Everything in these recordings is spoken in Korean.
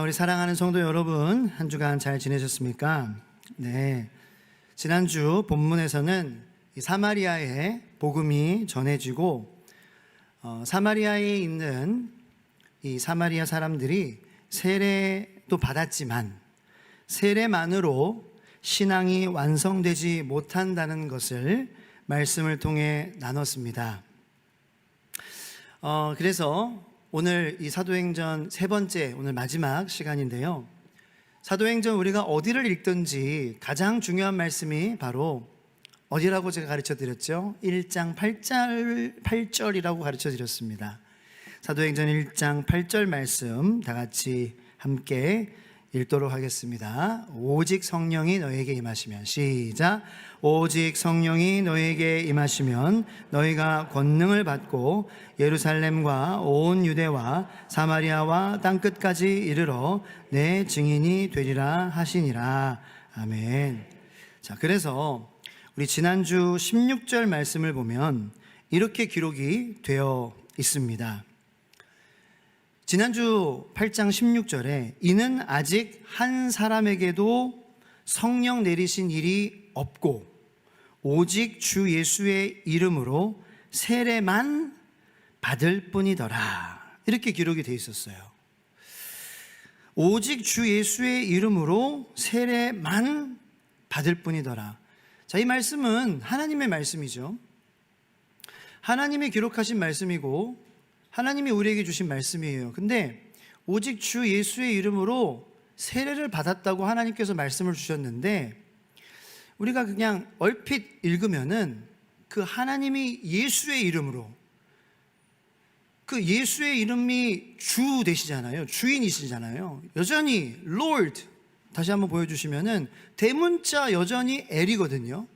우리 사랑하는 성도 여러분, 한 주간 잘 지내셨습니까? 네. 지난주 본문에서는 이 사마리아의 복음이 전해지고 사마리아에 있는 이 사마리아 사람들이 세례도 받았지만 세례만으로 신앙이 완성되지 못한다는 것을 말씀을 통해 나눴습니다. 그래서 오늘 이 사도행전 세 번째, 오늘 마지막 시간인데요. 사도행전 우리가 어디를 읽든지 가장 중요한 말씀이 바로 어디라고 제가 가르쳐 드렸죠? 1장 8절이라고 가르쳐 드렸습니다. 사도행전 1장 8절 말씀 다 같이 함께 읽도록 하겠습니다. 오직 성령이 너에게 임하시면, 시작. 오직 성령이 너에게 임하시면 너희가 권능을 받고 예루살렘과 온 유대와 사마리아와 땅끝까지 이르러 내 증인이 되리라 하시니라. 아멘. 자, 그래서 우리 지난주 16절 말씀을 보면 이렇게 기록이 되어 있습니다. 지난주 8장 16절에 이는 아직 한 사람에게도 성령 내리신 일이 없고 오직 주 예수의 이름으로 세례만 받을 뿐이더라, 이렇게 기록이 되어 있었어요. 오직 주 예수의 이름으로 세례만 받을 뿐이더라. 자, 이 말씀은 하나님의 말씀이죠. 하나님이 기록하신 말씀이고 하나님이 우리에게 주신 말씀이에요. 근데 오직 주 예수의 이름으로 세례를 받았다고 하나님께서 말씀을 주셨는데 우리가 그냥 얼핏 읽으면은 그 하나님이 예수의 이름으로, 그 예수의 이름이 주 되시잖아요. 주인이시잖아요. 여전히 Lord, 다시 한번 보여주시면은 대문자 여전히 L이거든요.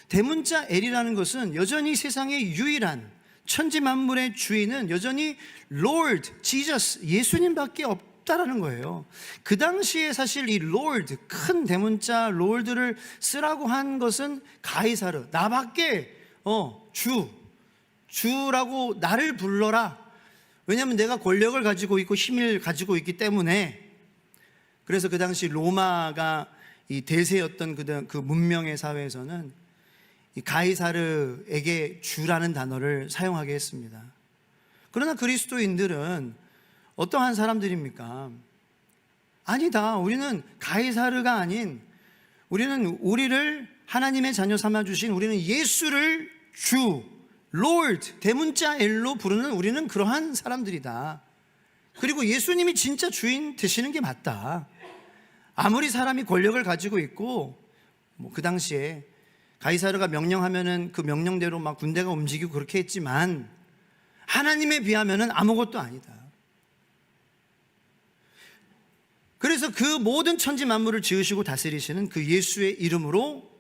대문자 L이라는 것은 여전히 세상의 유일한 천지 만물의 주인은 여전히 Lord, Jesus, 예수님밖에 없다라는 거예요. 그 당시에 사실 이 Lord, 큰 대문자 Lord를 쓰라고 한 것은 가이사르, 나밖에 주라고 나를 불러라. 왜냐하면 내가 권력을 가지고 있고 힘을 가지고 있기 때문에. 그래서 그 당시 로마가 이 대세였던 그 문명의 사회에서는 이 가이사르에게 주라는 단어를 사용하게 했습니다. 그러나 그리스도인들은 어떠한 사람들입니까? 아니다, 우리는 가이사르가 아닌, 우리를 하나님의 자녀 삼아주신 우리는 예수를 주, Lord, 대문자 L로 부르는 우리는 그러한 사람들이다. 그리고 예수님이 진짜 주인 되시는 게 맞다. 아무리 사람이 권력을 가지고 있고 그 당시에 가이사르가 명령하면은 그 명령대로 막 군대가 움직이고 그렇게 했지만 하나님에 비하면은 아무것도 아니다. 그래서 그 모든 천지 만물을 지으시고 다스리시는 그 예수의 이름으로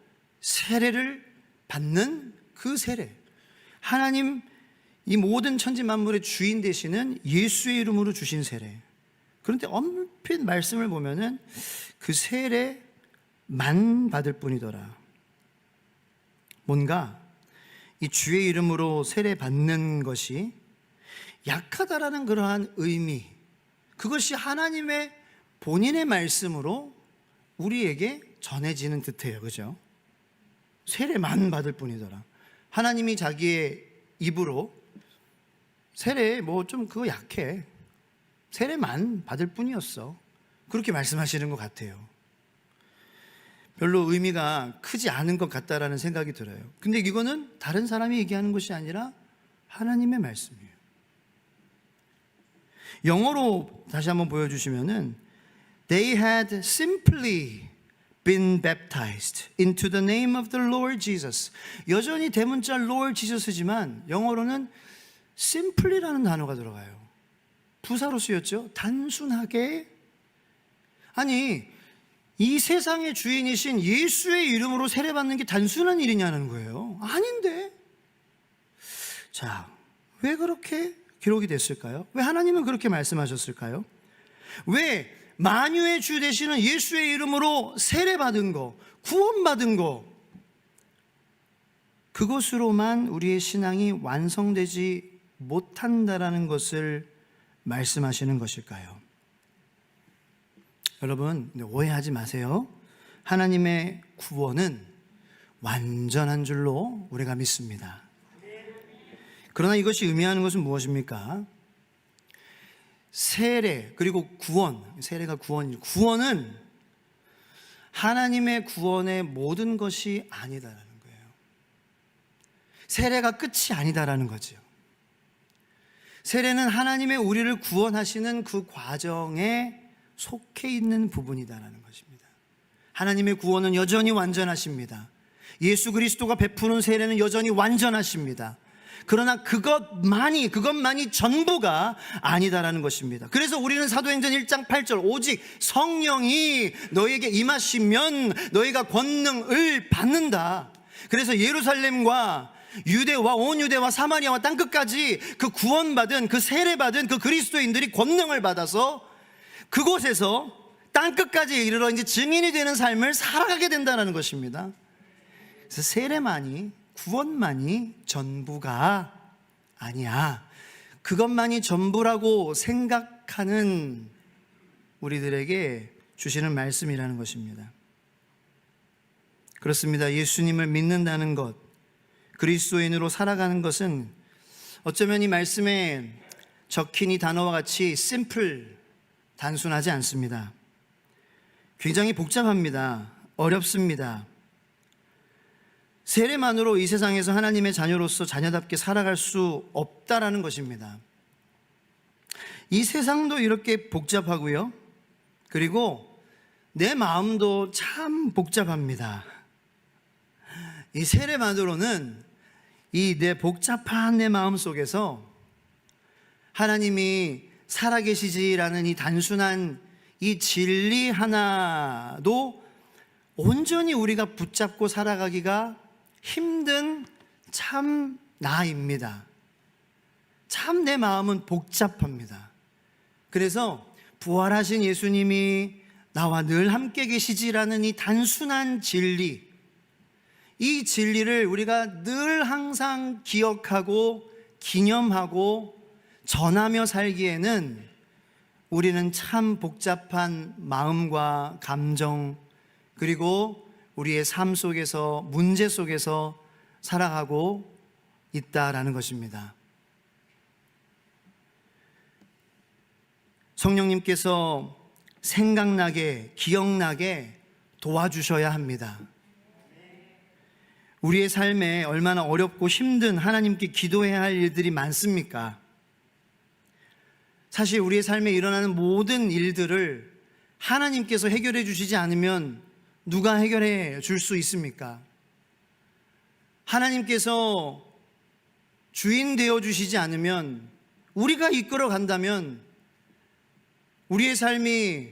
세례를 받는 그 세례, 하나님 이 모든 천지 만물의 주인 되시는 예수의 이름으로 주신 세례. 그런데 엄핏 말씀을 보면은 그 세례만 받을 뿐이더라. 뭔가 이 주의 이름으로 세례 받는 것이 약하다라는 그러한 의미, 그것이 하나님의 본인의 말씀으로 우리에게 전해지는 듯해요. 그죠? 세례만 받을 뿐이더라. 하나님이 자기의 입으로 세례 좀 그거 약해, 세례만 받을 뿐이었어, 그렇게 말씀하시는 것 같아요. 별로 의미가 크지 않은 것 같다라는 생각이 들어요. 근데 이거는 다른 사람이 얘기하는 것이 아니라 하나님의 말씀이에요. 영어로 다시 한번 보여주시면은 They had simply been baptized into the name of the Lord Jesus. 여전히 대문자 Lord Jesus지만 영어로는 simply라는 단어가 들어가요. 부사로 쓰였죠. 단순하게. 아니, 이 세상의 주인이신 예수의 이름으로 세례받는 게 단순한 일이냐는 거예요. 아닌데. 자, 왜 그렇게 기록이 됐을까요? 왜 하나님은 그렇게 말씀하셨을까요? 왜 만유의 주 되시는 예수의 이름으로 세례받은 거, 구원받은 거, 그것으로만 우리의 신앙이 완성되지 못한다라는 것을 말씀하시는 것일까요? 여러분, 오해하지 마세요. 하나님의 구원은 완전한 줄로 우리가 믿습니다. 그러나 이것이 의미하는 것은 무엇입니까? 세례, 그리고 구원, 세례가 구원이죠. 구원은 하나님의 구원의 모든 것이 아니다라는 거예요. 세례가 끝이 아니다라는 거죠. 세례는 하나님의 우리를 구원하시는 그 과정에 속해 있는 부분이다라는 것입니다. 하나님의 구원은 여전히 완전하십니다. 예수 그리스도가 베푸는 세례는 여전히 완전하십니다. 그러나 그것만이 전부가 아니다라는 것입니다. 그래서 우리는 사도행전 1장 8절 오직 성령이 너에게 임하시면 너희가 권능을 받는다. 그래서 예루살렘과 유대와 온 유대와 사마리아와 땅끝까지 그 구원받은 그 세례받은 그 그리스도인들이 권능을 받아서 그곳에서 땅끝까지 이르러 이제 증인이 되는 삶을 살아가게 된다는 것입니다. 그래서 세례만이, 구원만이 전부가 아니야. 그것만이 전부라고 생각하는 우리들에게 주시는 말씀이라는 것입니다. 그렇습니다. 예수님을 믿는다는 것, 그리스도인으로 살아가는 것은 어쩌면 이 말씀에 적힌 이 단어와 같이 심플, 단순하지 않습니다. 굉장히 복잡합니다. 어렵습니다. 세례만으로 이 세상에서 하나님의 자녀로서 자녀답게 살아갈 수 없다라는 것입니다. 이 세상도 이렇게 복잡하고요. 그리고 내 마음도 참 복잡합니다. 이 세례만으로는 이 내 복잡한 내 마음 속에서 하나님이 살아계시지라는 이 단순한 이 진리 하나도 온전히 우리가 붙잡고 살아가기가 힘든 참 나입니다. 참 내 마음은 복잡합니다. 그래서 부활하신 예수님이 나와 늘 함께 계시지라는 이 단순한 진리, 이 진리를 우리가 늘 항상 기억하고 기념하고 전하며 살기에는 우리는 참 복잡한 마음과 감정, 그리고 우리의 삶 속에서, 문제 속에서 살아가고 있다라는 것입니다. 성령님께서 생각나게, 기억나게 도와주셔야 합니다. 우리의 삶에 얼마나 어렵고 힘든 하나님께 기도해야 할 일들이 많습니까? 사실 우리의 삶에 일어나는 모든 일들을 하나님께서 해결해 주시지 않으면 누가 해결해 줄 수 있습니까? 하나님께서 주인 되어 주시지 않으면, 우리가 이끌어 간다면 우리의 삶이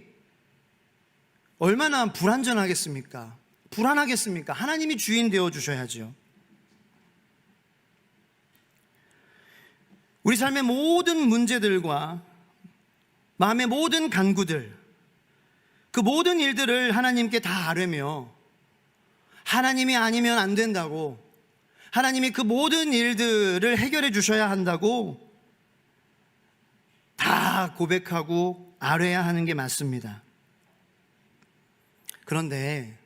얼마나 불완전하겠습니까? 불안하겠습니까? 하나님이 주인 되어 주셔야죠. 우리 삶의 모든 문제들과 마음의 모든 간구들, 그 모든 일들을 하나님께 다 아뢰며 하나님이 아니면 안 된다고, 하나님이 그 모든 일들을 해결해 주셔야 한다고 다 고백하고 아뢰야 하는 게 맞습니다. 그런데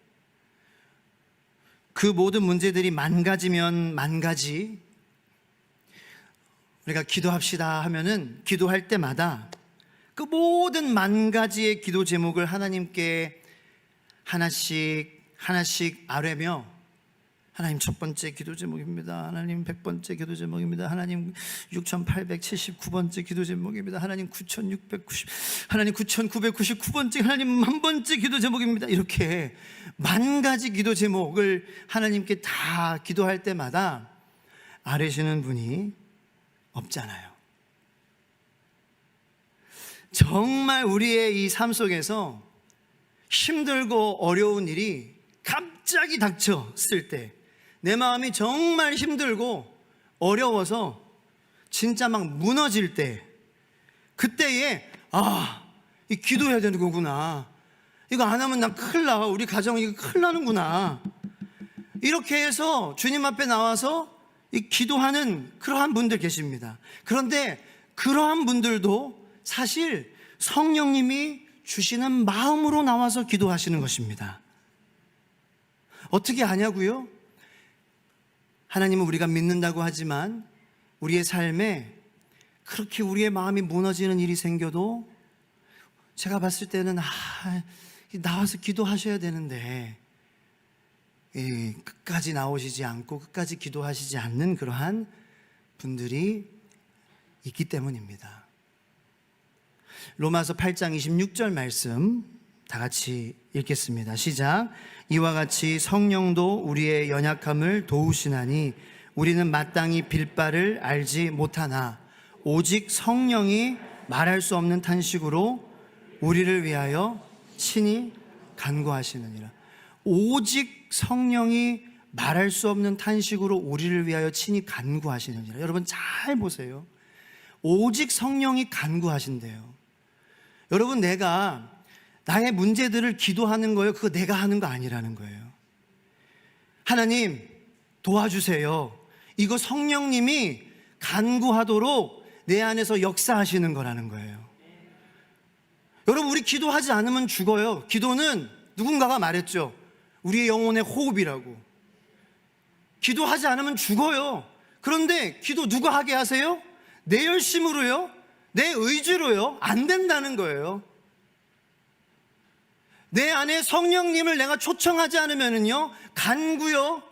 그 모든 문제들이 만가지면 만가지, 우리가 기도합시다 하면은 기도할 때마다 그 모든 만가지의 기도 제목을 하나님께 하나씩 아뢰며, 하나님 첫 번째 기도 제목입니다. 하나님 100번째 기도 제목입니다. 하나님 6879번째 기도 제목입니다. 하나님 9999번째, 하나님 1000번째 기도 제목입니다. 이렇게 만 가지 기도 제목을 하나님께 다 기도할 때마다 아뢰시는 분이 없잖아요. 정말 우리의 이 삶 속에서 힘들고 어려운 일이 갑자기 닥쳤을 때, 내 마음이 정말 힘들고 어려워서 진짜 막 무너질 때, 그때에 이 기도해야 되는 거구나, 이거 안 하면 나 큰일 나, 우리 가정 이거 큰일 나는구나, 이렇게 해서 주님 앞에 나와서 이 기도하는 그러한 분들 계십니다. 그런데 그러한 분들도 사실 성령님이 주시는 마음으로 나와서 기도하시는 것입니다. 어떻게 하냐고요? 하나님은 우리가 믿는다고 하지만 우리의 삶에 그렇게 우리의 마음이 무너지는 일이 생겨도 제가 봤을 때는 나와서 기도하셔야 되는데 끝까지 나오시지 않고 끝까지 기도하시지 않는 그러한 분들이 있기 때문입니다. 로마서 8장 26절 말씀 다 같이 읽겠습니다. 시작. 이와 같이 성령도 우리의 연약함을 도우시나니 우리는 마땅히 빌 바를 알지 못하나 오직 성령이 말할 수 없는 탄식으로 우리를 위하여 친히 간구하시느니라. 오직 성령이 말할 수 없는 탄식으로 우리를 위하여 친히 간구하시느니라. 여러분 잘 보세요. 오직 성령이 간구하신대요. 여러분, 내가 나의 문제들을 기도하는 거예요. 그거 내가 하는 거 아니라는 거예요. 하나님 도와주세요. 이거 성령님이 간구하도록 내 안에서 역사하시는 거라는 거예요. 여러분, 우리 기도하지 않으면 죽어요. 기도는 누군가가 말했죠. 우리의 영혼의 호흡이라고. 기도하지 않으면 죽어요. 그런데 기도 누가 하게 하세요? 내 열심으로요? 내 의지로요? 안 된다는 거예요. 내 안에 성령님을 내가 초청하지 않으면요, 간구요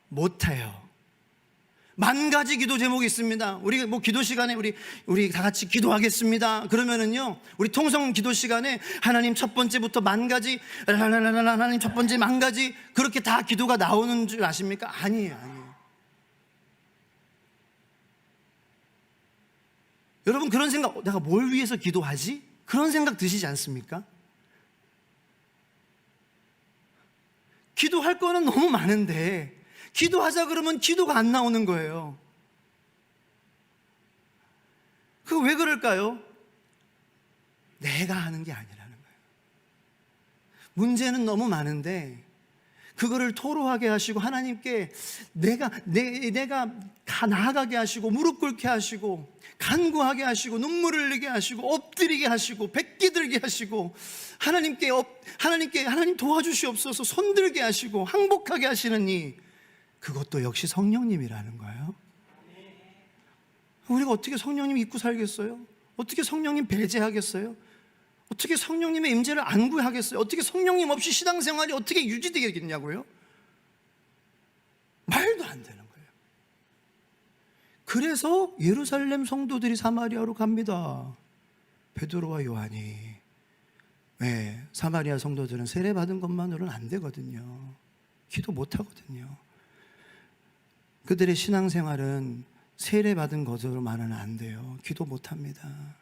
못해요. 만 가지 기도 제목이 있습니다. 우리 기도 시간에 우리 다 같이 기도하겠습니다. 그러면은요, 우리 통성 기도 시간에 하나님 첫 번째부터 만 가지, 하나님 첫 번째 만 가지, 그렇게 다 기도가 나오는 줄 아십니까? 아니에요. 여러분, 그런 생각, 내가 뭘 위해서 기도하지? 그런 생각 드시지 않습니까? 기도할 거는 너무 많은데 기도하자 그러면 기도가 안 나오는 거예요. 그거 왜 그럴까요? 내가 하는 게 아니라는 거예요. 문제는 너무 많은데 그거를 토로하게 하시고 하나님께 내가 다 나아가게 하시고 무릎 꿇게 하시고 간구하게 하시고 눈물을 흘리게 하시고 엎드리게 하시고 뱉기 들게 하시고 하나님 도와주시옵소서 손들게 하시고 항복하게 하시는 그것도 역시 성령님이라는 거예요. 우리가 어떻게 성령님 잊고 살겠어요? 어떻게 성령님 배제하겠어요? 어떻게 성령님의 임재를 안 구하겠어요? 어떻게 성령님 없이 신앙생활이 어떻게 유지되겠냐고요? 말도 안 되는 거예요. 그래서 예루살렘 성도들이 사마리아로 갑니다. 베드로와 요한이. 왜? 사마리아 성도들은 세례받은 것만으로는 안 되거든요. 기도 못 하거든요. 그들의 신앙생활은 세례받은 것으로만은 안 돼요. 기도 못 합니다.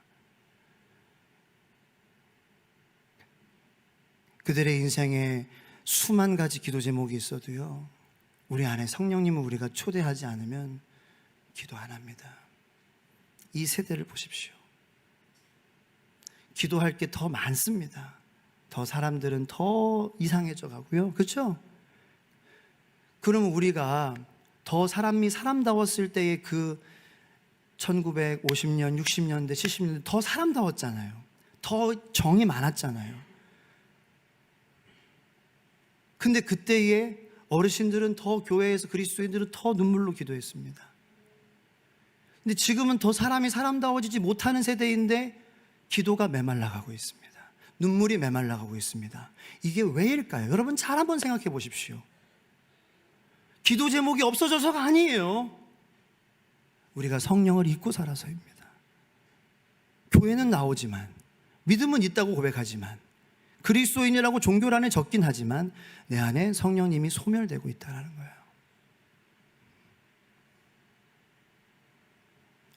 그들의 인생에 수만 가지 기도 제목이 있어도요, 우리 안에 성령님을 우리가 초대하지 않으면 기도 안 합니다. 이 세대를 보십시오. 기도할 게 더 많습니다. 더 사람들은 더 이상해져 가고요. 그렇죠? 그러면 우리가 더 사람이 사람다웠을 때의 그 1950년, 60년대, 70년대 더 사람다웠잖아요. 더 정이 많았잖아요. 근데 그때의 어르신들은 더 교회에서 그리스도인들은 더 눈물로 기도했습니다. 근데 지금은 더 사람이 사람다워지지 못하는 세대인데 기도가 메말라가고 있습니다. 눈물이 메말라가고 있습니다. 이게 왜일까요? 여러분 잘 한번 생각해 보십시오. 기도 제목이 없어져서가 아니에요. 우리가 성령을 잊고 살아서입니다. 교회는 나오지만, 믿음은 있다고 고백하지만, 그리스도인이라고 종교란에 적긴 하지만 내 안에 성령님이 소멸되고 있다는 거예요.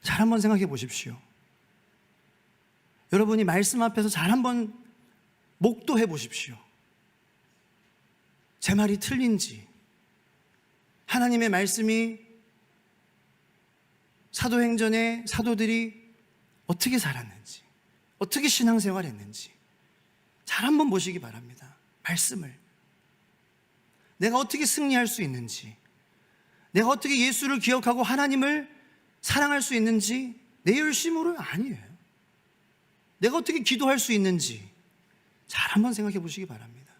잘 한번 생각해 보십시오. 여러분이 말씀 앞에서 잘 한번 목도해 보십시오. 제 말이 틀린지, 하나님의 말씀이 사도행전의 사도들이 어떻게 살았는지, 어떻게 신앙생활 했는지 잘 한번 보시기 바랍니다. 말씀을. 내가 어떻게 승리할 수 있는지, 내가 어떻게 예수를 기억하고 하나님을 사랑할 수 있는지 내 열심으로 아니에요. 내가 어떻게 기도할 수 있는지, 잘 한번 생각해 보시기 바랍니다.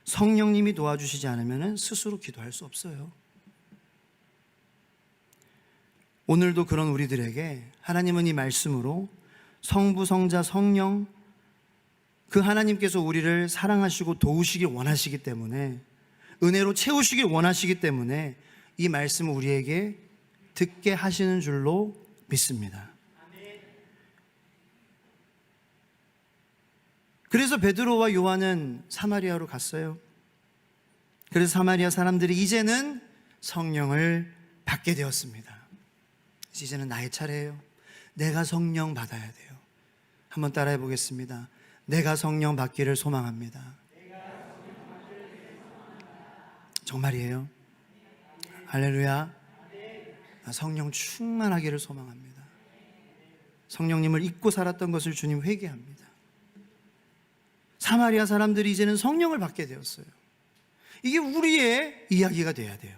성령님이 도와주시지 않으면 스스로 기도할 수 없어요. 오늘도 그런 우리들에게 하나님은 이 말씀으로 성부, 성자, 성령, 그 하나님께서 우리를 사랑하시고 도우시길 원하시기 때문에, 은혜로 채우시길 원하시기 때문에 이 말씀을 우리에게 듣게 하시는 줄로 믿습니다. 그래서 베드로와 요한은 사마리아로 갔어요. 그래서 사마리아 사람들이 이제는 성령을 받게 되었습니다. 이제는 나의 차례예요. 내가 성령 받아야 돼요. 한번 따라해 보겠습니다. 내가 성령 받기를 소망합니다. 정말이에요? 할렐루야. 나 성령 충만하기를 소망합니다. 성령님을 잊고 살았던 것을 주님 회개합니다. 사마리아 사람들이 이제는 성령을 받게 되었어요. 이게 우리의 이야기가 돼야 돼요.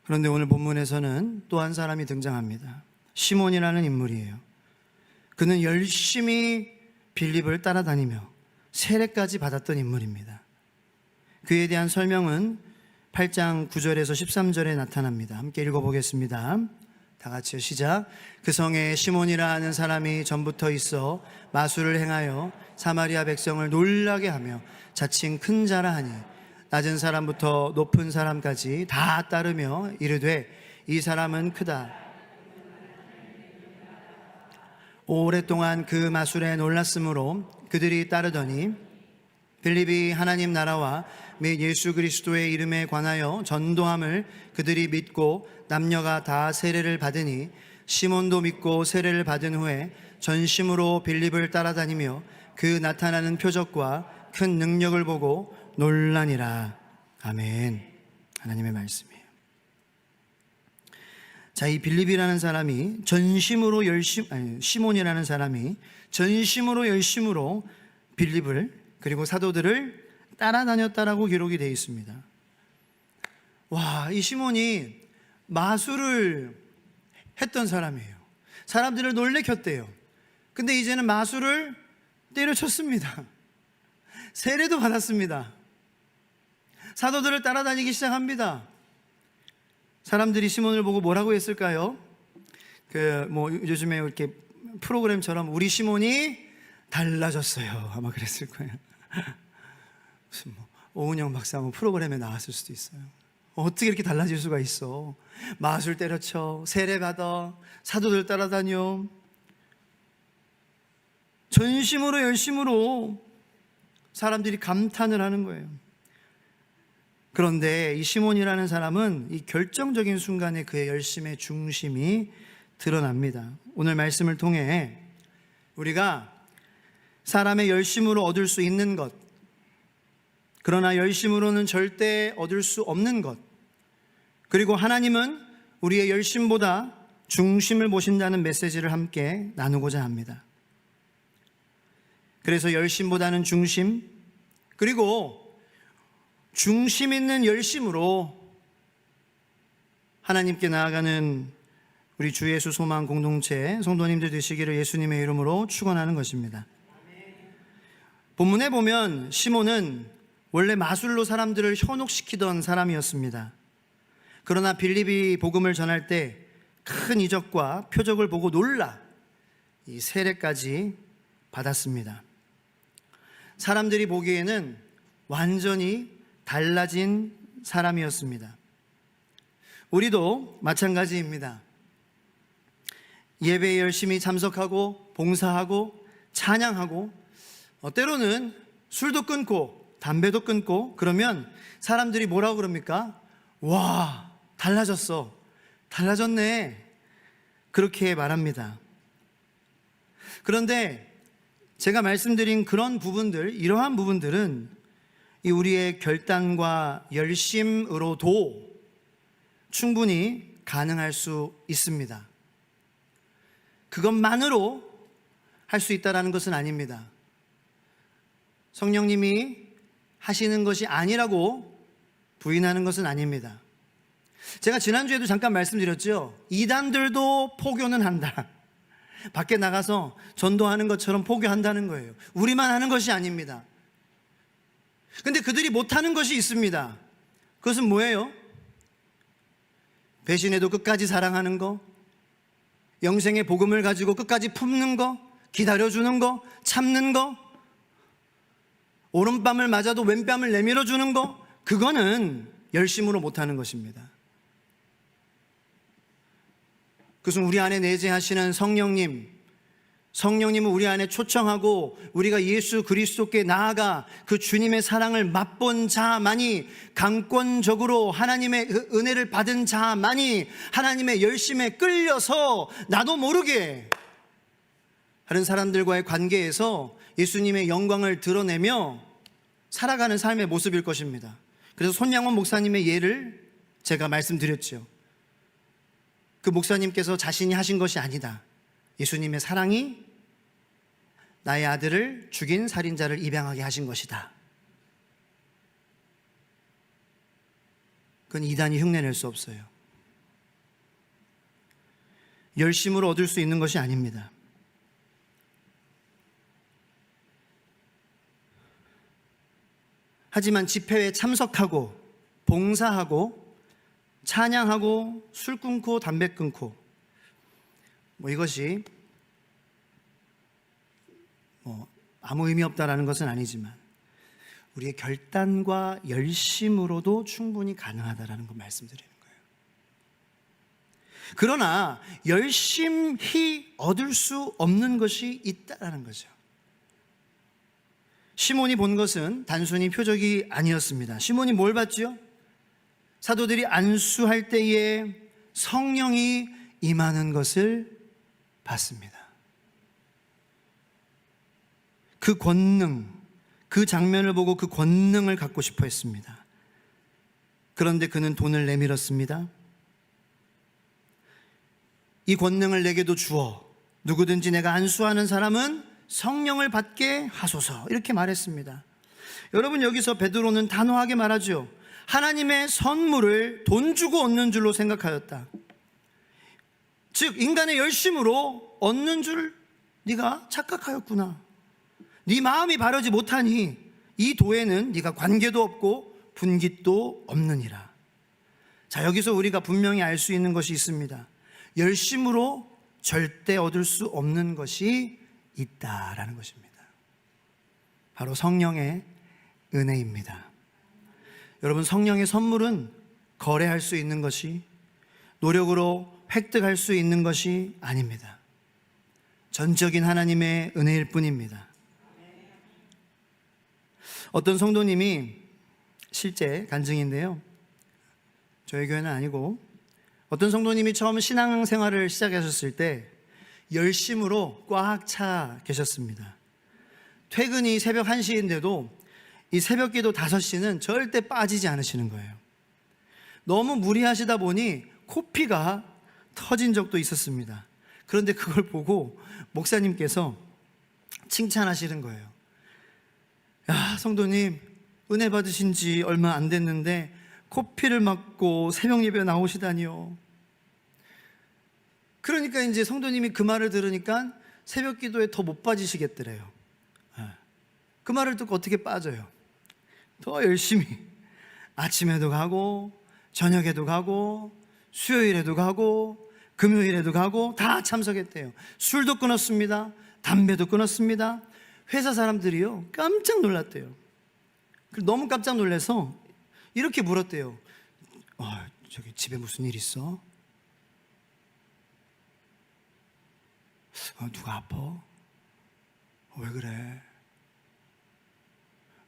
그런데 오늘 본문에서는 또 한 사람이 등장합니다. 시몬이라는 인물이에요. 그는 열심히 빌립을 따라다니며 세례까지 받았던 인물입니다. 그에 대한 설명은 8장 9절에서 13절에 나타납니다. 함께 읽어보겠습니다. 다 같이요. 시작. 그 성에 시몬이라 하는 사람이 전부터 있어 마술을 행하여 사마리아 백성을 놀라게 하며 자칭 큰 자라 하니 낮은 사람부터 높은 사람까지 다 따르며 이르되 이 사람은 크다. 오랫동안 그 마술에 놀랐으므로 그들이 따르더니 빌립이 하나님 나라와 및 예수 그리스도의 이름에 관하여 전도함을 그들이 믿고 남녀가 다 세례를 받으니 시몬도 믿고 세례를 받은 후에 전심으로 빌립을 따라다니며 그 나타나는 표적과 큰 능력을 보고 놀라니라. 아멘. 하나님의 말씀이에요. 자, 이 빌립이라는 사람이 시몬이라는 사람이 전심으로 열심으로 빌립을 그리고 사도들을 따라다녔다라고 기록이 되어 있습니다. 와, 이 시몬이 마술을 했던 사람이에요. 사람들을 놀래켰대요. 근데 이제는 마술을 때려쳤습니다. 세례도 받았습니다. 사도들을 따라다니기 시작합니다. 사람들이 시몬을 보고 뭐라고 했을까요? 요즘에 이렇게 프로그램처럼 우리 시몬이 달라졌어요. 아마 그랬을 거예요. 무슨 오은영 박사 프로그램에 나왔을 수도 있어요. 어떻게 이렇게 달라질 수가 있어? 마술 때려쳐, 세례 받아, 사도들 따라다녀. 전심으로 열심으로 사람들이 감탄을 하는 거예요. 그런데 이 시몬이라는 사람은 이 결정적인 순간에 그의 열심의 중심이 드러납니다. 오늘 말씀을 통해 우리가 사람의 열심으로 얻을 수 있는 것, 그러나 열심으로는 절대 얻을 수 없는 것, 그리고 하나님은 우리의 열심보다 중심을 보신다는 메시지를 함께 나누고자 합니다. 그래서 열심보다는 중심, 그리고 중심 있는 열심으로 하나님께 나아가는 우리 주 예수 소망 공동체 성도님들 되시기를 예수님의 이름으로 축원하는 것입니다. 본문에 보면 시몬은 원래 마술로 사람들을 현혹시키던 사람이었습니다. 그러나 빌립이 복음을 전할 때 큰 이적과 표적을 보고 놀라 이 세례까지 받았습니다. 사람들이 보기에는 완전히 달라진 사람이었습니다. 우리도 마찬가지입니다. 예배에 열심히 참석하고 봉사하고 찬양하고 때로는 술도 끊고 담배도 끊고 그러면 사람들이 뭐라고 그럽니까? 와, 달라졌어. 달라졌네. 그렇게 말합니다. 그런데 제가 말씀드린 그런 부분들, 이러한 부분들은 이 우리의 결단과 열심으로도 충분히 가능할 수 있습니다. 그것만으로 할 수 있다는 것은 아닙니다. 성령님이 하시는 것이 아니라고 부인하는 것은 아닙니다. 제가 지난주에도 잠깐 말씀드렸죠. 이단들도 포교는 한다. 밖에 나가서 전도하는 것처럼 포교한다는 거예요. 우리만 하는 것이 아닙니다. 근데 그들이 못하는 것이 있습니다. 그것은 뭐예요? 배신해도 끝까지 사랑하는 거, 영생의 복음을 가지고 끝까지 품는 거, 기다려주는 거, 참는 거, 오른뺨을 맞아도 왼뺨을 내밀어 주는 거, 그거는 열심으로 못하는 것입니다. 그것은 우리 안에 내재하시는 성령님은 우리 안에 초청하고 우리가 예수 그리스도께 나아가 그 주님의 사랑을 맛본 자만이, 강권적으로 하나님의 은혜를 받은 자만이 하나님의 열심에 끌려서 나도 모르게 다른 사람들과의 관계에서 예수님의 영광을 드러내며 살아가는 삶의 모습일 것입니다. 그래서 손양원 목사님의 예를 제가 말씀드렸죠. 그 목사님께서 자신이 하신 것이 아니다. 예수님의 사랑이 나의 아들을 죽인 살인자를 입양하게 하신 것이다. 그건 이단이 흉내낼 수 없어요. 열심으로 얻을 수 있는 것이 아닙니다. 하지만 집회에 참석하고 봉사하고 찬양하고 술 끊고 담배 끊고 이것이 아무 의미 없다라는 것은 아니지만 우리의 결단과 열심으로도 충분히 가능하다라는 걸 말씀드리는 거예요. 그러나 열심히 얻을 수 없는 것이 있다라는 거죠. 시몬이 본 것은 단순히 표적이 아니었습니다. 시몬이 뭘 봤죠? 사도들이 안수할 때에 성령이 임하는 것을 봤습니다. 그 권능, 그 장면을 보고 그 권능을 갖고 싶어 했습니다. 그런데 그는 돈을 내밀었습니다. 이 권능을 내게도 주어 누구든지 내가 안수하는 사람은 성령을 받게 하소서, 이렇게 말했습니다. 여러분, 여기서 베드로는 단호하게 말하죠. 하나님의 선물을 돈 주고 얻는 줄로 생각하였다. 즉 인간의 열심으로 얻는 줄 네가 착각하였구나. 네 마음이 바르지 못하니 이 도에는 네가 관계도 없고 분깃도 없느니라. 자, 여기서 우리가 분명히 알 수 있는 것이 있습니다. 열심으로 절대 얻을 수 없는 것이 있다라는 것입니다. 바로 성령의 은혜입니다. 여러분, 성령의 선물은 거래할 수 있는 것이, 노력으로 획득할 수 있는 것이 아닙니다. 전적인 하나님의 은혜일 뿐입니다. 어떤 성도님이, 실제 간증인데요, 저희 교회는 아니고 어떤 성도님이 처음 신앙생활을 시작하셨을 때 열심으로 꽉 차 계셨습니다. 퇴근이 새벽 1시인데도 이 새벽 기도 5시는 절대 빠지지 않으시는 거예요. 너무 무리하시다 보니 코피가 터진 적도 있었습니다. 그런데 그걸 보고 목사님께서 칭찬하시는 거예요. 야, 성도님, 은혜 받으신 지 얼마 안 됐는데 코피를 맞고 새벽 예배 나오시다니요. 그러니까 이제 성도님이 그 말을 들으니까 새벽 기도에 더 못 빠지시겠더래요. 그 말을 듣고 어떻게 빠져요? 더 열심히 아침에도 가고 저녁에도 가고 수요일에도 가고 금요일에도 가고 다 참석했대요. 술도 끊었습니다. 담배도 끊었습니다. 회사 사람들이요 깜짝 놀랐대요. 너무 깜짝 놀라서 이렇게 물었대요. 저기 집에 무슨 일 있어? 누가 아파? 왜 그래?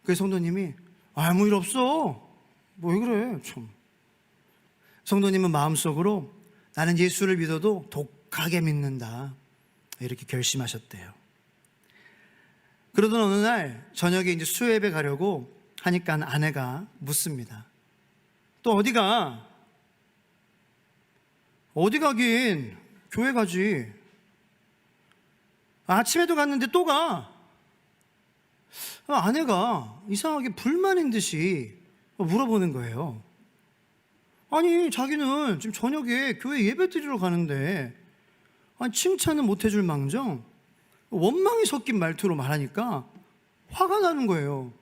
그 성도님이 아무 일 없어. 뭐 왜 그래? 참. 성도님은 마음속으로 나는 예수를 믿어도 독하게 믿는다, 이렇게 결심하셨대요. 그러던 어느 날 저녁에 이제 수요예배 가려고 하니까 아내가 묻습니다. 또 어디 가? 어디 가긴 교회 가지. 아침에도 갔는데 또 가. 아내가 이상하게 불만인 듯이 물어보는 거예요. 아니, 자기는 지금 저녁에 교회 예배 드리러 가는데 아니, 칭찬은 못 해줄 망정 원망이 섞인 말투로 말하니까 화가 나는 거예요.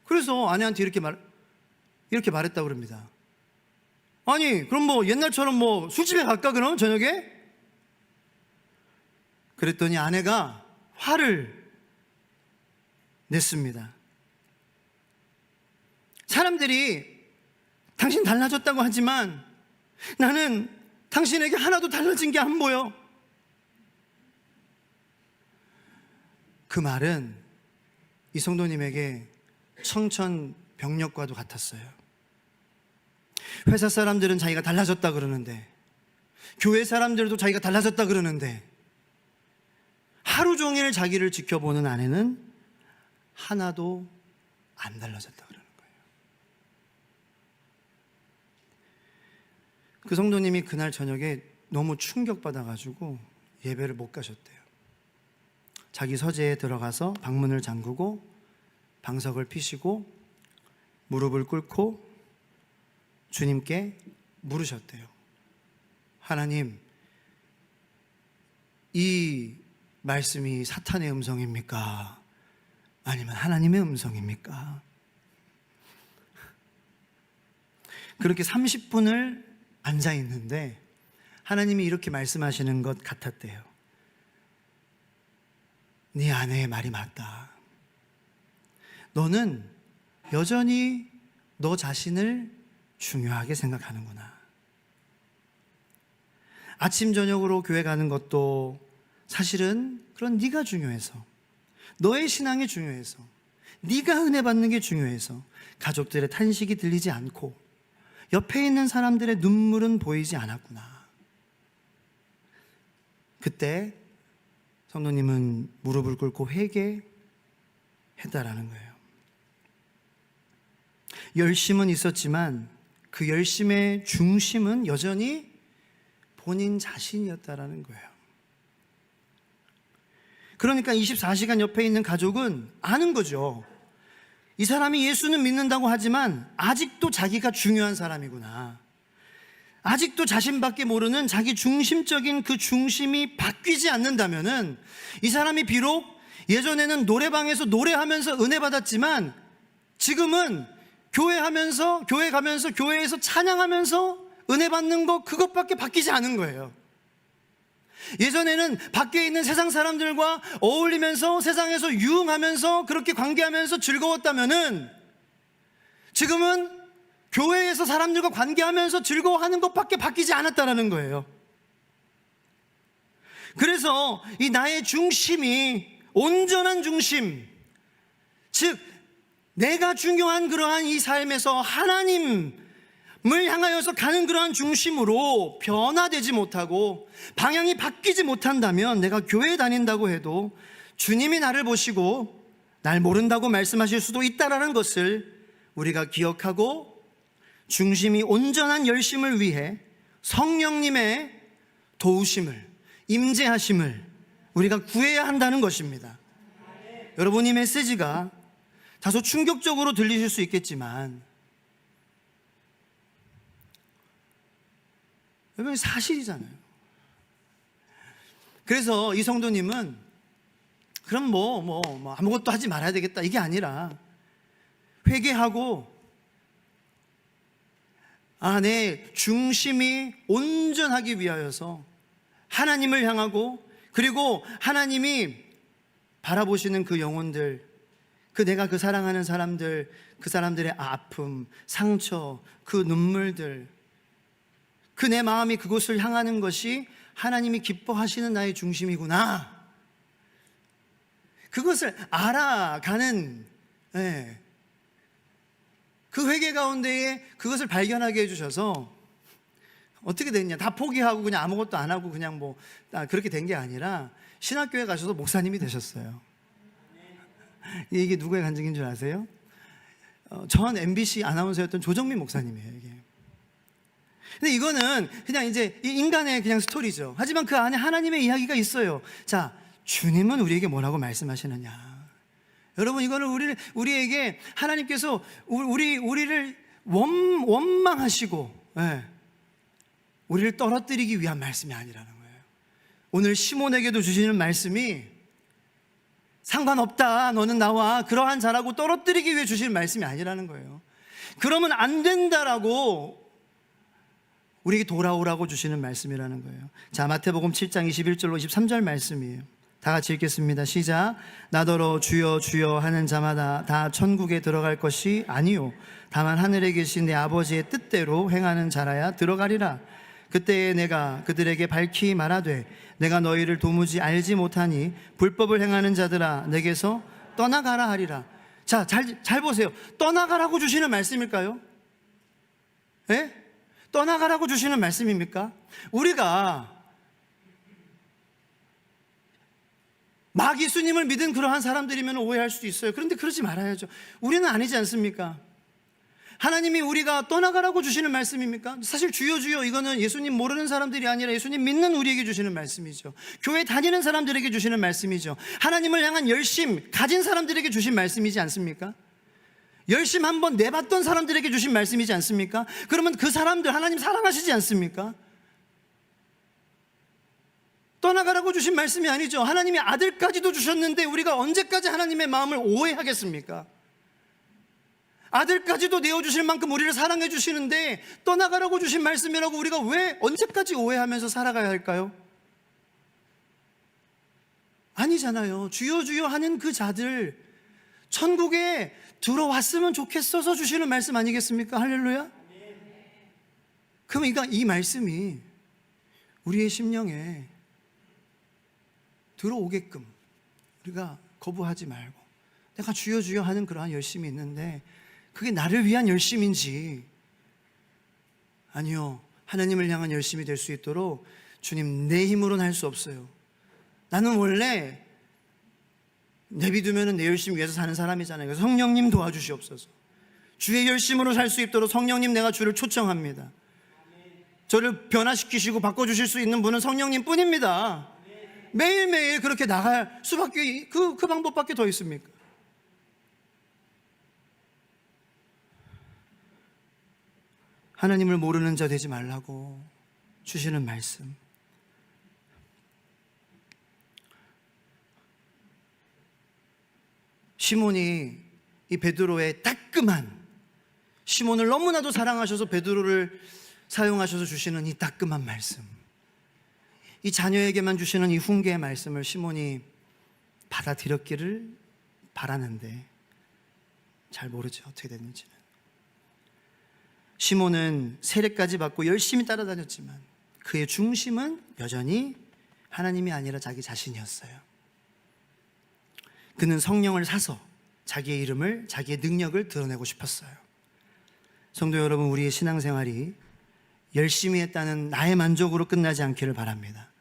그래서 아내한테 이렇게 말했다고 그럽니다. 아니, 그럼 뭐 옛날처럼 뭐 술집에 갈까 그럼 저녁에? 그랬더니 아내가 화를 냈습니다. 사람들이 당신 달라졌다고 하지만 나는 당신에게 하나도 달라진 게 안 보여. 그 말은 이 성도님에게 청천벽력과도 같았어요. 회사 사람들은 자기가 달라졌다 그러는데, 교회 사람들도 자기가 달라졌다 그러는데, 하루 종일 자기를 지켜보는 아내는 하나도 안 달라졌다 그러는 거예요. 그 성도님이 그날 저녁에 너무 충격받아가지고 예배를 못 가셨대요. 자기 서재에 들어가서 방문을 잠그고 방석을 피시고 무릎을 꿇고 주님께 물으셨대요. 하나님, 이 말씀이 사탄의 음성입니까? 아니면 하나님의 음성입니까? 그렇게 30분을 앉아 있는데 하나님이 이렇게 말씀하시는 것 같았대요. 네 아내의 말이 맞다. 너는 여전히 너 자신을 중요하게 생각하는구나. 아침 저녁으로 교회 가는 것도 사실은 그런 네가 중요해서, 너의 신앙이 중요해서, 네가 은혜 받는 게 중요해서 가족들의 탄식이 들리지 않고 옆에 있는 사람들의 눈물은 보이지 않았구나. 그때 성도님은 무릎을 꿇고 회개했다라는 거예요. 열심은 있었지만 그 열심의 중심은 여전히 본인 자신이었다라는 거예요. 그러니까 24시간 옆에 있는 가족은 아는 거죠. 이 사람이 예수는 믿는다고 하지만 아직도 자기가 중요한 사람이구나. 아직도 자신밖에 모르는 자기 중심적인 그 중심이 바뀌지 않는다면은 이 사람이 비록 예전에는 노래방에서 노래하면서 은혜 받았지만 지금은 교회 가면서 교회에서 찬양하면서 은혜 받는 거 그것밖에 바뀌지 않은 거예요. 예전에는 밖에 있는 세상 사람들과 어울리면서 세상에서 유흥하면서 그렇게 관계하면서 즐거웠다면은 지금은 교회에서 사람들과 관계하면서 즐거워하는 것밖에 바뀌지 않았다는 거예요. 그래서 이 나의 중심이 온전한 중심, 즉 내가 중요한 그러한 이 삶에서 하나님을 향하여서 가는 그러한 중심으로 변화되지 못하고 방향이 바뀌지 못한다면 내가 교회에 다닌다고 해도 주님이 나를 보시고 날 모른다고 말씀하실 수도 있다라는 것을 우리가 기억하고 중심이 온전한 열심을 위해 성령님의 도우심을, 임재하심을 우리가 구해야 한다는 것입니다. 여러분, 이 메시지가 다소 충격적으로 들리실 수 있겠지만 여러분, 사실이잖아요. 그래서 이 성도님은 그럼 뭐 아무것도 하지 말아야 되겠다 이게 아니라 회개하고 내 중심이 온전하기 위하여서 하나님을 향하고 그리고 하나님이 바라보시는 그 영혼들, 내가 그 사랑하는 사람들, 그 사람들의 아픔, 상처, 그 눈물들, 그 내 마음이 그곳을 향하는 것이 하나님이 기뻐하시는 나의 중심이구나. 그것을 알아가는 그 회개 가운데에 그것을 발견하게 해주셔서 어떻게 됐냐, 다 포기하고 그냥 아무것도 안 하고 그냥 그렇게 된 게 아니라 신학교에 가셔서 목사님이 되셨어요. 이게 누구의 간증인 줄 아세요? 전 MBC 아나운서였던 조정민 목사님이에요, 이게. 근데 이거는 그냥 이제 이 인간의 그냥 스토리죠. 하지만 그 안에 하나님의 이야기가 있어요. 자, 주님은 우리에게 뭐라고 말씀하시느냐. 여러분, 이거는 우리에게 하나님께서 우리를 원망하시고 우리를 떨어뜨리기 위한 말씀이 아니라는 거예요. 오늘 시몬에게도 주시는 말씀이 상관없다, 너는 나와, 그러한 자라고 떨어뜨리기 위해 주시는 말씀이 아니라는 거예요. 그러면 안 된다라고 우리에게 돌아오라고 주시는 말씀이라는 거예요. 자, 마태복음 7장 21절로 23절 말씀이에요. 다 같이 읽겠습니다. 시작. 나더러 주여 주여 하는 자마다 다 천국에 들어갈 것이 아니요 다만 하늘에 계신 내 아버지의 뜻대로 행하는 자라야 들어가리라. 그때에 내가 그들에게 밝히 말하되 내가 너희를 도무지 알지 못하니 불법을 행하는 자들아 내게서 떠나가라 하리라. 자, 잘 보세요. 떠나가라고 주시는 말씀일까요? 예? 떠나가라고 주시는 말씀입니까? 우리가 막 예수님을 믿은 그러한 사람들이면 오해할 수도 있어요. 그런데 그러지 말아야죠. 우리는 아니지 않습니까? 하나님이 우리가 떠나가라고 주시는 말씀입니까? 사실 주여 주여 이거는 예수님 모르는 사람들이 아니라 예수님 믿는 우리에게 주시는 말씀이죠. 교회 다니는 사람들에게 주시는 말씀이죠. 하나님을 향한 열심 가진 사람들에게 주신 말씀이지 않습니까? 열심 한번 내봤던 사람들에게 주신 말씀이지 않습니까? 그러면 그 사람들 하나님 사랑하시지 않습니까? 떠나가라고 주신 말씀이 아니죠. 하나님이 아들까지도 주셨는데 우리가 언제까지 하나님의 마음을 오해하겠습니까? 아들까지도 내어주실 만큼 우리를 사랑해 주시는데 떠나가라고 주신 말씀이라고 우리가 왜 언제까지 오해하면서 살아가야 할까요? 아니잖아요. 주여 주여 하는 그 자들 천국에 들어왔으면 좋겠어서 주시는 말씀 아니겠습니까? 할렐루야. 그러니까 이 말씀이 우리의 심령에 들어오게끔 우리가 거부하지 말고, 내가 주여 주여 하는 그러한 열심이 있는데 그게 나를 위한 열심인지, 아니요 하나님을 향한 열심이 될 수 있도록 주님 내 힘으로는 할 수 없어요. 나는 원래 내비두면 내 열심 위해서 사는 사람이잖아요. 그래서 성령님 도와주시옵소서. 주의 열심으로 살 수 있도록 성령님, 내가 주를 초청합니다. 저를 변화시키시고 바꿔주실 수 있는 분은 성령님 뿐입니다. 매일매일 그렇게 나갈 수밖에, 그 방법밖에 더 있습니까? 하나님을 모르는 자 되지 말라고 주시는 말씀. 시몬이 이 베드로의 따끔한, 시몬을 너무나도 사랑하셔서 베드로를 사용하셔서 주시는 이 따끔한 말씀, 이 자녀에게만 주시는 이 훈계의 말씀을 시몬이 받아들였기를 바라는데 잘 모르죠, 어떻게 됐는지는. 시몬은 세례까지 받고 열심히 따라다녔지만 그의 중심은 여전히 하나님이 아니라 자기 자신이었어요. 그는 성령을 사서 자기의 이름을, 자기의 능력을 드러내고 싶었어요. 성도 여러분, 우리의 신앙생활이 열심히 했다는 나의 만족으로 끝나지 않기를 바랍니다.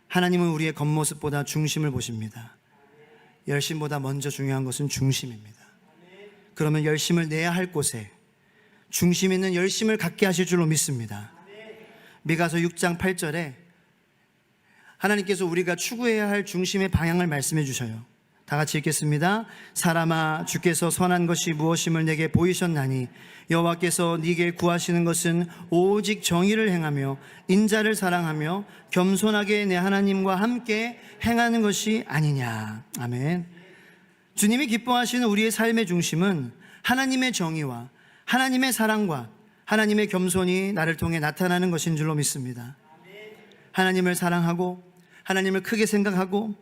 하나님은 우리의 겉모습보다 중심을 보십니다. 열심보다 먼저 중요한 것은 중심입니다. 그러면 열심을 내야 할 곳에 중심 있는 열심을 갖게 하실 줄로 믿습니다. 미가서 6장 8절에 하나님께서 우리가 추구해야 할 중심의 방향을 말씀해 주셔요. 다 같이 읽겠습니다. 사람아, 주께서 선한 것이 무엇임을 내게 보이셨나니 여호와께서 네게 구하시는 것은 오직 정의를 행하며 인자를 사랑하며 겸손하게 내 하나님과 함께 행하는 것이 아니냐. 아멘. 주님이 기뻐하시는 우리의 삶의 중심은 하나님의 정의와 하나님의 사랑과 하나님의 겸손이 나를 통해 나타나는 것인 줄로 믿습니다. 하나님을 사랑하고 하나님을 크게 생각하고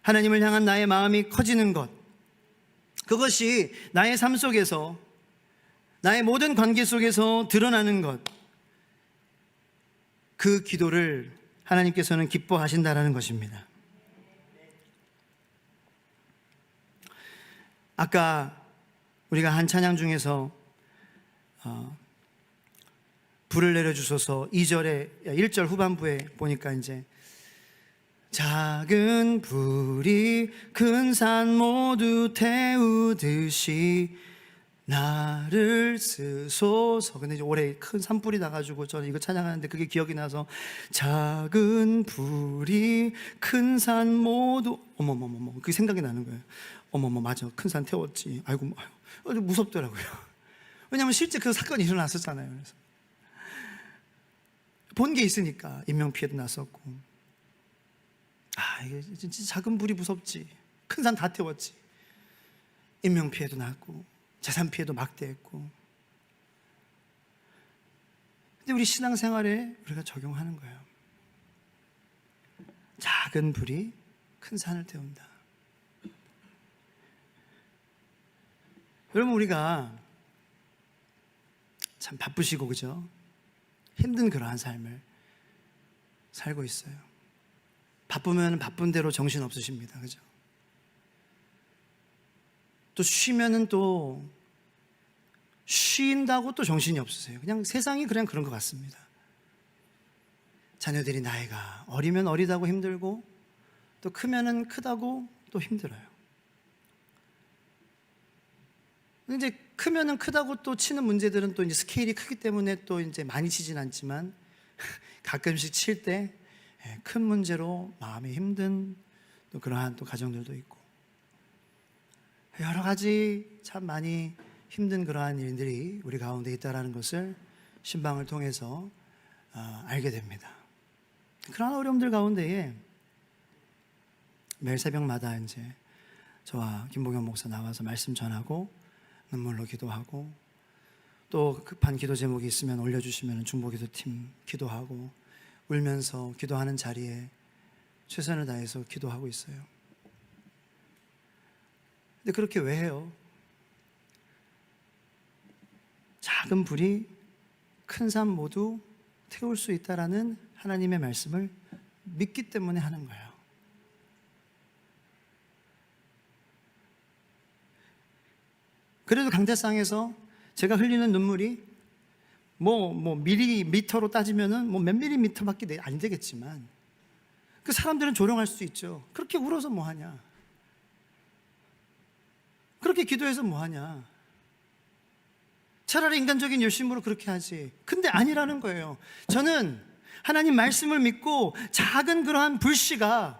하나님을 향한 나의 마음이 커지는 것, 그것이 나의 삶 속에서, 나의 모든 관계 속에서 드러나는 것, 그 기도를 하나님께서는 기뻐하신다라는 것입니다. 아까 우리가 한 찬양 중에서 불을 내려주소서 2절에 1절 후반부에 보니까 이제 작은 불이 큰 산 모두 태우듯이 나를 쓰소서. 근데 이제 올해 큰 산불이 나가지고 저는 이거 찬양하는데 그게 기억이 나서, 작은 불이 큰 산 모두, 어머머머머, 그게 생각이 나는 거예요. 어머머, 맞아, 큰 산 태웠지. 아이고, 무섭더라고요. 왜냐하면 실제 그 사건이 일어났었잖아요. 그래서 본 게 있으니까 인명피해도 났었고, 이게 진짜 작은 불이 무섭지. 큰 산 다 태웠지. 인명피해도 났고 재산피해도 막대했고. 근데 우리 신앙생활에 우리가 적용하는 거예요. 작은 불이 큰 산을 태운다. 여러분, 우리가 참 바쁘시고 그죠? 힘든 그러한 삶을 살고 있어요. 바쁘면 바쁜 대로 정신 없으십니다. 그죠? 또 쉬면은 또 쉰다고 또 정신이 없으세요. 그냥 세상이 그냥 그런 것 같습니다. 자녀들이 나이가 어리면 어리다고 힘들고, 또 크면은 크다고 또 힘들어요. 이제 크면은 크다고 또 치는 문제들은 또 이제 스케일이 크기 때문에 또 이제 많이 치진 않지만 가끔씩 칠 때 큰 문제로 마음이 힘든 또 그러한 또 가정들도 있고, 여러 가지 참 많이 힘든 그러한 일들이 우리 가운데 있다라는 것을 신방을 통해서 알게 됩니다. 그러한 어려움들 가운데에 매일 새벽마다 이제 저와 김봉현 목사 나와서 말씀 전하고 눈물로 기도하고, 또 급한 기도 제목이 있으면 올려주시면 중보기도팀 기도하고, 울면서 기도하는 자리에 최선을 다해서 기도하고 있어요. 근데 그렇게 왜 해요? 작은 불이 큰 산 모두 태울 수 있다라는 하나님의 말씀을 믿기 때문에 하는 거예요. 그래도 강대상에서 제가 흘리는 눈물이 밀리미터로 따지면은 몇 밀리미터밖에 안 되겠지만, 그 사람들은 조롱할 수 있죠. 그렇게 울어서 뭐 하냐? 그렇게 기도해서 뭐 하냐? 차라리 인간적인 열심으로 그렇게 하지. 근데 아니라는 거예요. 저는 하나님 말씀을 믿고 작은 그러한 불씨가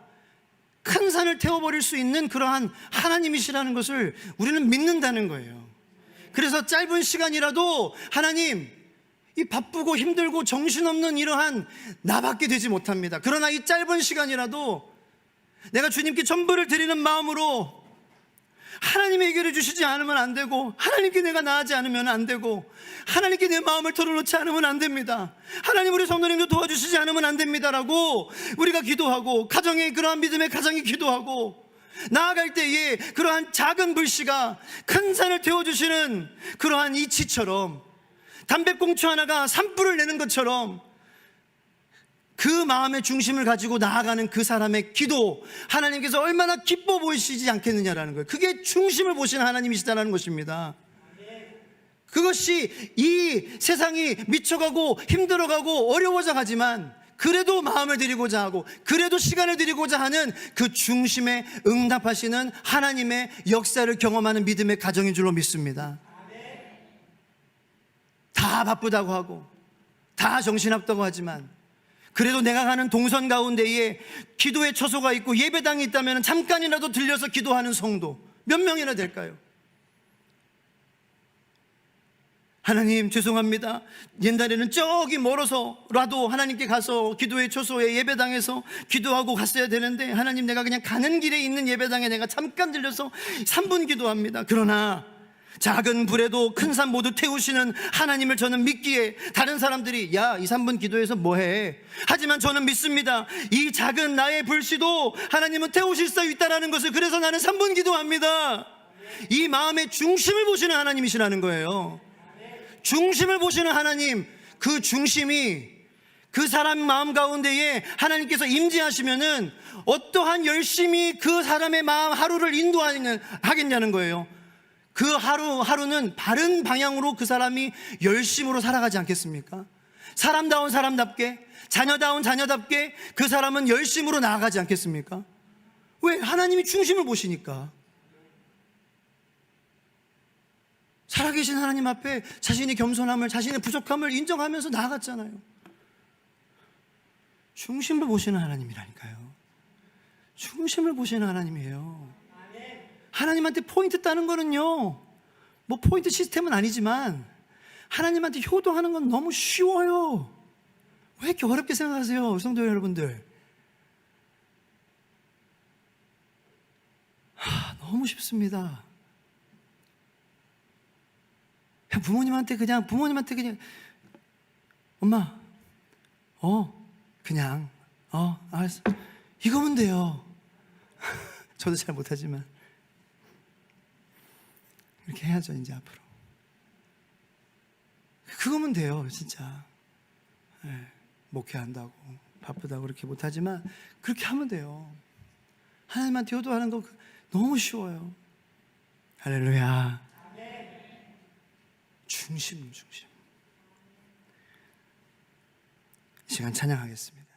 큰 산을 태워버릴 수 있는 그러한 하나님이시라는 것을 우리는 믿는다는 거예요. 그래서 짧은 시간이라도 하나님, 이 바쁘고 힘들고 정신없는 이러한 나밖에 되지 못합니다. 그러나 이 짧은 시간이라도 내가 주님께 전부를 드리는 마음으로 하나님이 해결해 주시지 않으면 안 되고, 하나님께 내가 나아지 않으면 안 되고, 하나님께 내 마음을 털어놓지 않으면 안 됩니다. 하나님, 우리 성도님도 도와주시지 않으면 안 됩니다라고 우리가 기도하고, 가정의 그러한 믿음의 가정이 기도하고, 나아갈 때에 그러한 작은 불씨가 큰 산을 태워주시는 그러한 이치처럼, 담배꽁초 하나가 산불을 내는 것처럼 그 마음의 중심을 가지고 나아가는 그 사람의 기도, 하나님께서 얼마나 기뻐 보이시지 않겠느냐라는 거예요. 그게 중심을 보시는 하나님이시다라는 것입니다. 그것이 이 세상이 미쳐가고 힘들어가고 어려워져 가지만, 그래도 마음을 드리고자 하고 그래도 시간을 드리고자 하는 그 중심에 응답하시는 하나님의 역사를 경험하는 믿음의 가정인 줄로 믿습니다. 다 바쁘다고 하고 다 정신없다고 하지만, 그래도 내가 가는 동선 가운데에 기도의 처소가 있고 예배당이 있다면 잠깐이라도 들려서 기도하는 성도 몇 명이나 될까요? 하나님, 죄송합니다. 옛날에는 저기 멀어서라도 하나님께 가서 기도의 처소에 예배당에서 기도하고 갔어야 되는데, 하나님, 내가 그냥 가는 길에 있는 예배당에 내가 잠깐 들려서 3분 기도합니다. 그러나 작은 불에도 큰 산 모두 태우시는 하나님을 저는 믿기에, 다른 사람들이 야, 이 3분 기도해서 뭐해? 하지만 저는 믿습니다. 이 작은 나의 불씨도 하나님은 태우실 수 있다는 것을, 그래서 나는 3분 기도합니다. 이 마음의 중심을 보시는 하나님이시라는 거예요. 중심을 보시는 하나님, 그 중심이 그 사람 마음 가운데에 하나님께서 임재하시면은 어떠한 열심히 그 사람의 마음 하루를 인도하겠냐는 거예요. 그 하루는 바른 방향으로 그 사람이 열심으로 살아가지 않겠습니까? 사람다운 사람답게, 자녀다운 자녀답게 그 사람은 열심으로 나아가지 않겠습니까? 왜? 하나님이 중심을 보시니까. 살아계신 하나님 앞에 자신의 겸손함을, 자신의 부족함을 인정하면서 나아갔잖아요. 중심을 보시는 하나님이라니까요. 중심을 보시는 하나님이에요. 하나님한테 포인트 따는 거는요, 뭐 포인트 시스템은 아니지만 하나님한테 효도하는 건 너무 쉬워요. 왜 이렇게 어렵게 생각하세요, 성도 여러분들? 너무 쉽습니다. 부모님한테 그냥 엄마, 그냥 알았어, 이거면 돼요. 저도 잘 못하지만 이렇게 해야죠. 이제 앞으로 그거면 돼요. 진짜 목회한다고 바쁘다고 그렇게 못하지만 그렇게 하면 돼요. 하나님한테 효도하는 거 너무 쉬워요. 할렐루야. 중심. 이 시간 찬양하겠습니다.